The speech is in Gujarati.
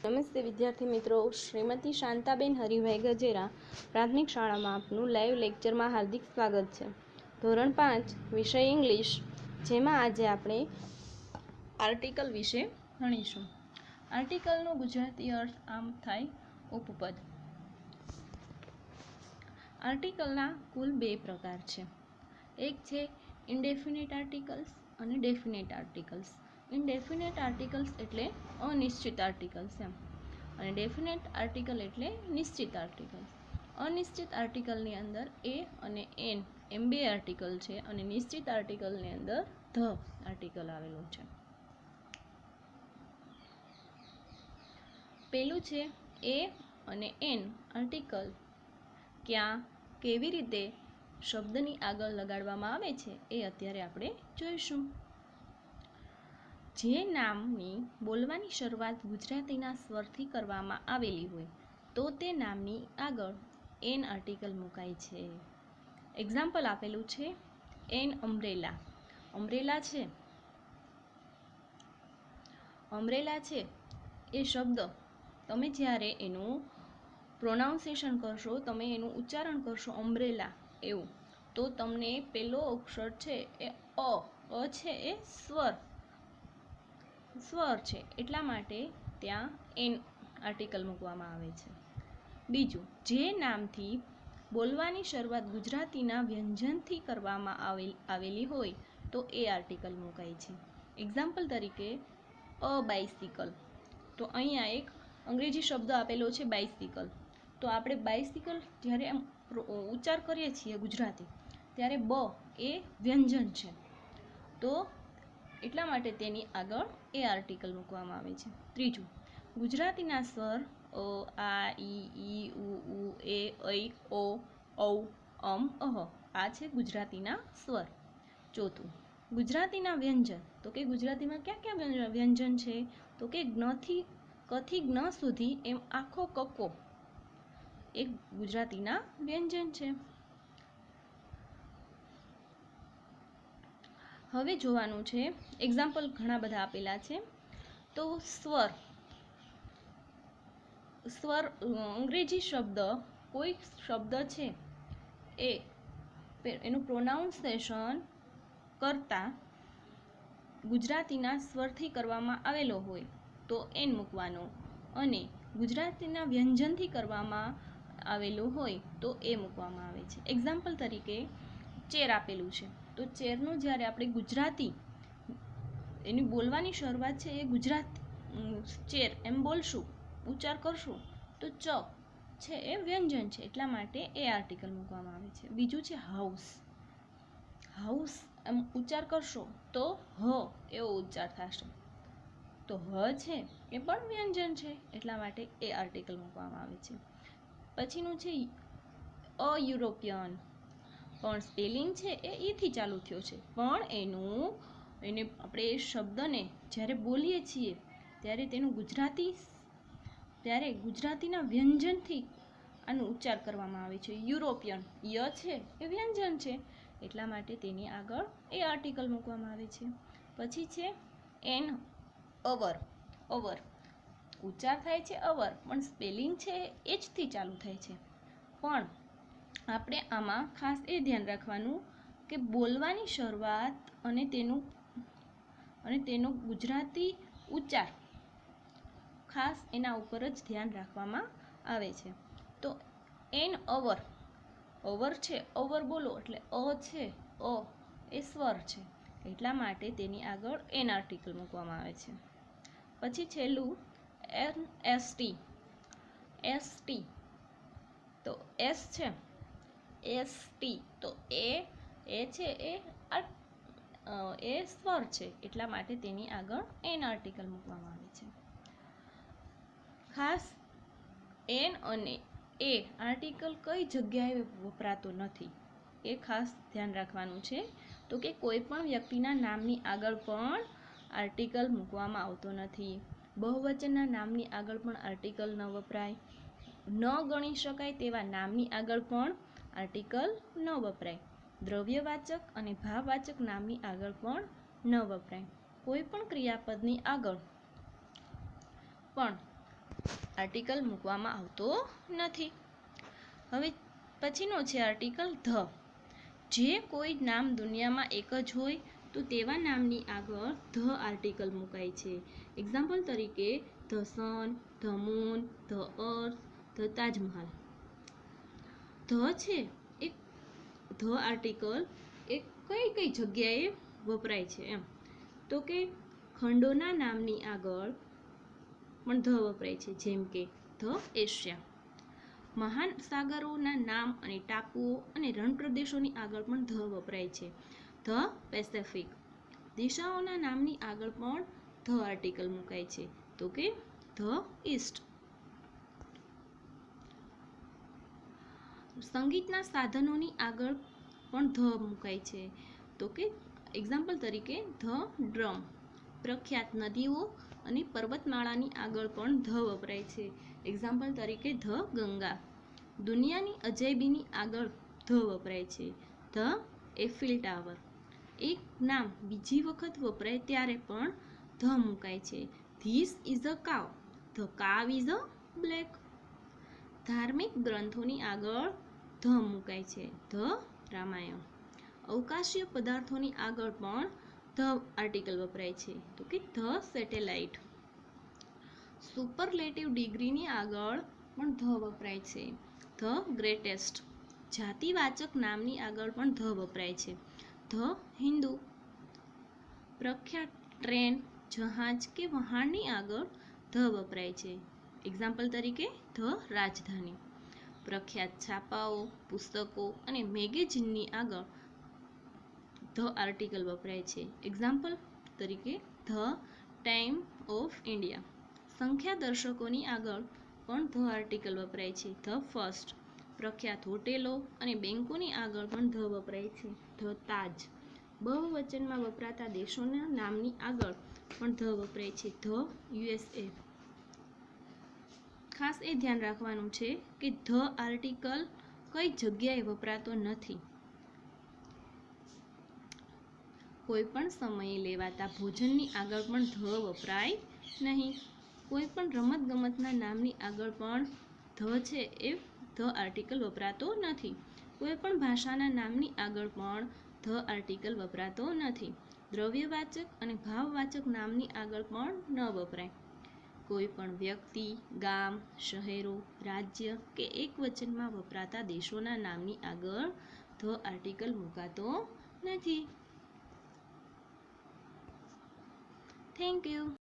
નમસ્તે વિદ્યાર્થી મિત્રો, શ્રીમતી શાંતાબેન હરિભાઈ ગજેરા પ્રાથમિક શાળામાં આપનું લાઈવ લેક્ચરમાં હાર્દિક સ્વાગત છે. ધોરણ 5 વિષય ઇંગ્લિશ, જેમાં આજે આપણે આર્ટિકલ વિશે ભણીશું. આર્ટિકલનો ગુજરાતી અર્થ આમ થાય ઉપપદ. આર્ટિકલના કુલ 2 પ્રકાર છે. એક છે ઇનડેફિનેટ આર્ટિકલ્સ અને ડેફિનેટ આર્ટિકલ્સ. ઇનડેફિનેટ આર્ટિકલ્સ એટલે અનિશ્ચિત આર્ટિકલ્સ એમ, અને ડેફિનેટ આર્ટિકલ એટલે નિશ્ચિત આર્ટિકલ. અનિશ્ચિત આર્ટિકલની અંદર એ અને એન એમ 2 આર્ટિકલ છે, અને નિશ્ચિત આર્ટિકલની અંદર ધ આર્ટિકલ આવેલું છે. પેલું છે એ અને એન આર્ટિકલ ક્યાં કેવી રીતે શબ્દની આગળ લગાડવામાં આવે છે એ અત્યારે આપણે જોઈશું. જે નામની બોલવાની શરૂઆત ગુજરાતીના સ્વરથી કરવામાં આવેલી હોય તો તે નામની આગળ એન આર્ટિકલ મુકાય છે. એક્ઝામ્પલ આપેલું છે એન અમ્બ્રેલા. અમ્બ્રેલા છે એ શબ્દ તમે જ્યારે એનું પ્રોનાઉન્સિએશન કરશો, તમે એનું ઉચ્ચારણ કરશો અમ્બ્રેલા એવું, તો તમને પેલો અક્ષર છે એ અ છે એ સ્વર છે, એટલા માટે ત્યાં એન આર્ટિકલ મૂકવામાં આવે છે. બીજું, જે નામથી બોલવાની શરૂઆત ગુજરાતીના વ્યંજનથી કરવામાં આવેલી હોય તો એ આર્ટિકલ મુકાય છે. એક્ઝામ્પલ તરીકે અ બાઇસિકલ. તો અહીંયા એક અંગ્રેજી શબ્દ આપેલો છે બાઇસિકલ. તો આપણે બાઇસિકલ જ્યારે ઉચ્ચાર કરીએ છીએ ગુજરાતી, ત્યારે બ એ વ્યંજન છે, તો એટલા માટે તેની આગળ એ આર્ટિકલ મૂકવામાં આવે છે. ત્રીજું, ગુજરાતીના સ્વર અ, આ, ઈ, ઉ, એ, ઐ, ઓ, ઔ, અહ, આ છે ગુજરાતીના સ્વર. ચોથું, ગુજરાતીના વ્યંજન. તો કે ગુજરાતીમાં ક્યાં ક્યાં વ્યંજન છે? તો કે જ્ઞથી કથી જ્ઞ સુધી એમ આખો કક્કો એ ગુજરાતીના વ્યંજન છે. હવે જોવાનું છે, એક્ઝામ્પલ ઘણા બધા આપેલા છે. તો સ્વર અંગ્રેજી શબ્દ, કોઈ શબ્દ છે એ એનું પ્રોનાઉન્સિએશન કરતા ગુજરાતીના સ્વરથી કરવામાં આવેલો હોય તો એન મૂકવાનો, અને ગુજરાતીના વ્યંજનથી કરવામાં આવેલું હોય તો એ મૂકવામાં આવે છે. એક્ઝામ્પલ તરીકે ચેર આપેલું છે. તો ચેરનું જ્યારે આપણે ગુજરાતી એની બોલવાની શરૂઆત છે એ ગુજરાતી ચેર એમ બોલશું, ઉચ્ચાર કરશું, તો ચ છે એ વ્યંજન છે, એટલા માટે એ આર્ટિકલ મૂકવામાં આવે છે. બીજું છે હાઉસ. હાઉસ એમ ઉચ્ચાર કરશો તો હ એવો ઉચ્ચાર થશે, તો હ છે એ પણ વ્યંજન છે, એટલા માટે એ આર્ટિકલ મૂકવામાં આવે છે. પછીનું છે અ યુરોપિયન. પણ સ્પેલિંગ છે એ ઈથી ચાલુ થયો છે, પણ એને આપણે એ શબ્દને જ્યારે બોલીએ છીએ ત્યારે ત્યારે ગુજરાતીના વ્યંજનથી આનો ઉચ્ચાર કરવામાં આવે છે. યુરોપિયન ય છે એ વ્યંજન છે, એટલા માટે તેની આગળ એ આર્ટિકલ મૂકવામાં આવે છે. પછી છે એન અવર. ઉચ્ચાર થાય છે અવર, પણ સ્પેલિંગ છે એ જથી ચાલુ થાય છે. પણ આપણે આમાં ખાસ એ ધ્યાન રાખવાનું કે બોલવાની શરૂઆત અને તેનો ગુજરાતી ઉચ્ચાર ખાસ એના ઉપર જ ધ્યાન રાખવામાં આવે છે. તો એન અવર છે, અવર બોલો એટલે અ છે, એ સ્વર છે, એટલા માટે તેની આગળ એન આર્ટિકલ મૂકવામાં આવે છે. પછી છેલ્લું એન એસટી. તો એસ છે, એસટી, તો એ છે એ સ્વર છે, એટલા માટે તેની આગળ એન આર્ટિકલ મૂકવામાં આવે છે. ખાસ એન અને એ આર્ટિકલ કઈ જગ્યાએ વપરાતો નથી એ ખાસ ધ્યાન રાખવાનું છે. તો કે કોઈ પણ વ્યક્તિના નામની આગળ પણ આર્ટિકલ મૂકવામાં આવતો નથી. બહુવચનના નામની આગળ પણ આર્ટિકલ ન વપરાય. ન ગણી શકાય તેવા નામની આગળ પણ આર્ટિકલ ન વપરાય. દ્રવ્યવાચક અને ભાવવાચક નામની આગળ પણ ન વપરાય. કોઈ પણ ક્રિયાપદની આગળ પણ આર્ટિકલ મૂકવામાં આવતો નથી. હવે પછીનો છે આર્ટિકલ ધ. જે કોઈ નામ દુનિયામાં એક જ હોય તો તેવા નામની આગળ ધ આર્ટિકલ મુકાય છે. એક્ઝામ્પલ તરીકે the sun, the moon, the earth, the Taj Mahal. The છે એ ધ આર્ટિકલ એ કઈ કઈ જગ્યાએ વપરાય છે એમ. તો કે ખંડોના નામની આગળ પણ ધ વપરાય છે, જેમ કે ધ એશિયા. મહાન સાગરોના નામ અને ટાપુઓ અને રણપ્રદેશોની આગળ પણ ધ વપરાય છે, ધ પેસિફિક. દિશાઓના નામની આગળ પણ ધ આર્ટિકલ મુકાય છે, તો કે ધ ઈસ્ટ. સંગીતના સાધનોની આગળ પણ ધ મુકાય છે, તો કે એક્ઝામ્પલ તરીકે ધ ડ્રમ. પ્રખ્યાત નદીઓ અને પર્વતમાળાની આગળ પણ ધ વપરાય છે, એક્ઝામ્પલ તરીકે ધ ગંગા. દુનિયાની અજાયબીની આગળ ધ વપરાય છે, ધ એફિલ ટાવર. એક નામ બીજી વખત વપરાય ત્યારે પણ ધ મુકાય છે, ધીસ ઇઝ અ કાવ, the cow is a black. ધાર્મિક ગ્રંથોની આગળ ધ મુકાય છે, ધ રામાયણ. અવકાશીય પદાર્થોની આગળ પણ ધ આર્ટિકલ વપરાય છે, તો કે ધ સેટેલાઇટ. સુપરલેટિવ ડિગ્રીની આગળ પણ ધ વપરાય છે, ધ ગ્રેટેસ્ટ. જાતિવાચક નામની આગળ પણ ધ વપરાય છે, ધ હિન્દુ. પ્રખ્યાત ટ્રેન, જહાજ કે વહાણની આગળ ધ વપરાય છે, એક્ઝામ્પલ તરીકે ધ રાજધાની. પ્રખ્યાત છાપાઓ, પુસ્તકો અને મેગેઝિનની આગળ ધ આર્ટિકલ વપરાય છે, એક્ઝામ્પલ તરીકે ધ ટાઈમ ઓફ ઇન્ડિયા. સંખ્યા દર્શકોની આગળ પણ ધ આર્ટિકલ વપરાય છે, ધ ફર્સ્ટ. પ્રખ્યાત હોટેલો અને બેંકોની આગળ પણ ધ વપરાય છે, ધ તાજ. બહુવચનમાં વપરાતા દેશોના નામની આગળ પણ ધ વપરાય છે, ધ USA. ખાસ એ ધ્યાન રાખવાનું છે કે ધ આર્ટિકલ કઈ જગ્યાએ વપરાતો નથી. કોઈ પણ સમયે લેવાતા ભોજનની આગળ પણ ધ વપરાય નહીં. કોઈ પણ રમતગમતના નામની આગળ પણ ધ છે એ ધ આર્ટિકલ વપરાતો નથી. કોઈ પણ ભાષાના નામની આગળ પણ ધ આર્ટિકલ વપરાતો નથી. દ્રવ્યવાચક અને ભાવવાચક નામની આગળ પણ ન વપરાય. કોઈ પણ વ્યક્તિ, ગામ, શહેરો, રાજ્ય કે એકવચનમાં વપરાતા દેશોના નામની આગળ ધ આર્ટિકલ મુકાતો નથી. Thank you.